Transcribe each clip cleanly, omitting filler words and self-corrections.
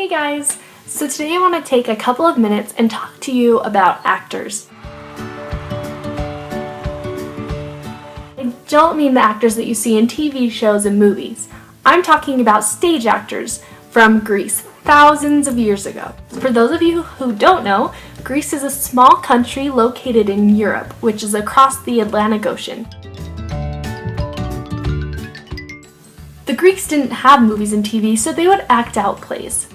Hey guys! So today I want to take a couple of minutes and talk to you about actors. I don't mean the actors that you see in TV shows and movies. I'm talking about stage actors from Greece thousands of years ago. For those of you who don't know, Greece is a small country located in Europe, which is across the Atlantic Ocean. The Greeks didn't have movies and TV, so they would act out plays.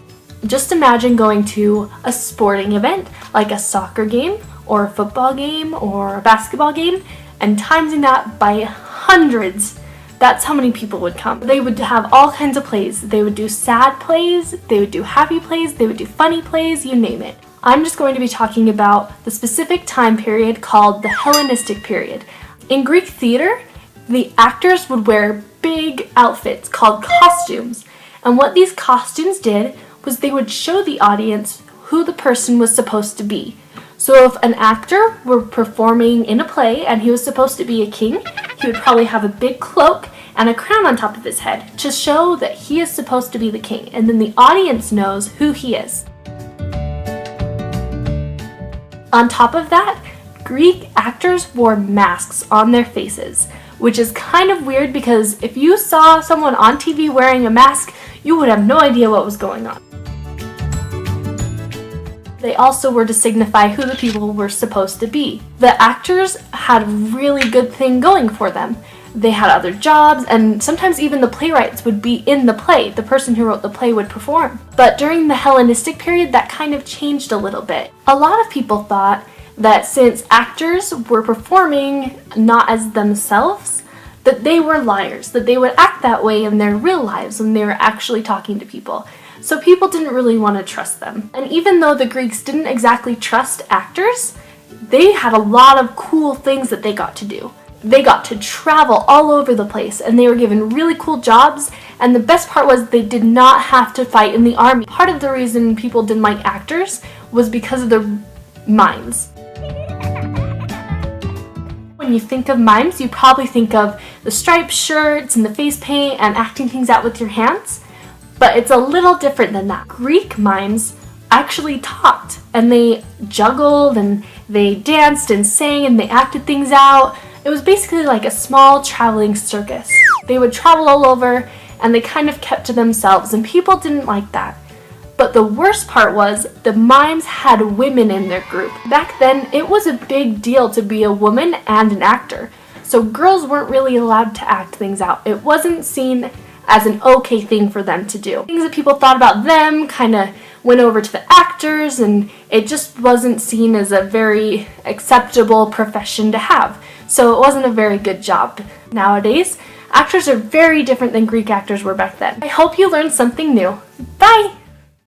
Just imagine going to a sporting event, like a soccer game, or a football game, or a basketball game, and timesing that by hundreds. That's how many people would come. They would have all kinds of plays. They would do sad plays, they would do happy plays, they would do funny plays, you name it. I'm just going to be talking about the specific time period called the Hellenistic period. In Greek theater, the actors would wear big outfits called costumes, and what these costumes did was they would show the audience who the person was supposed to be. So if an actor were performing in a play and he was supposed to be a king, he would probably have a big cloak and a crown on top of his head to show that he is supposed to be the king, and then the audience knows who he is. On top of that, Greek actors wore masks on their faces, which is kind of weird because if you saw someone on TV wearing a mask, you would have no idea what was going on. They also were to signify who the people were supposed to be. The actors had a really good thing going for them. They had other jobs, and sometimes even the playwrights would be in the play. The person who wrote the play would perform. But during the Hellenistic period, that kind of changed a little bit. A lot of people thought that since actors were performing not as themselves, that they were liars, that they would act that way in their real lives when they were actually talking to people. So people didn't really want to trust them. And even though the Greeks didn't exactly trust actors, they had a lot of cool things that they got to do. They got to travel all over the place, and they were given really cool jobs, and the best part was they did not have to fight in the army. Part of the reason people didn't like actors was because of their mimes. When you think of mimes, you probably think of the striped shirts and the face paint and acting things out with your hands. But it's a little different than that. Greek mimes actually talked, and they juggled, and they danced and sang, and they acted things out. It was basically like a small traveling circus. They would travel all over, and they kind of kept to themselves, and people didn't like that. But the worst part was the mimes had women in their group. Back then, it was a big deal to be a woman and an actor. So girls weren't really allowed to act things out. It wasn't seen as an okay thing for them to do. Things that people thought about them kind of went over to the actors, and it just wasn't seen as a very acceptable profession to have. So it wasn't a very good job. Nowadays, actors are very different than Greek actors were back then. I hope you learned something new. Bye!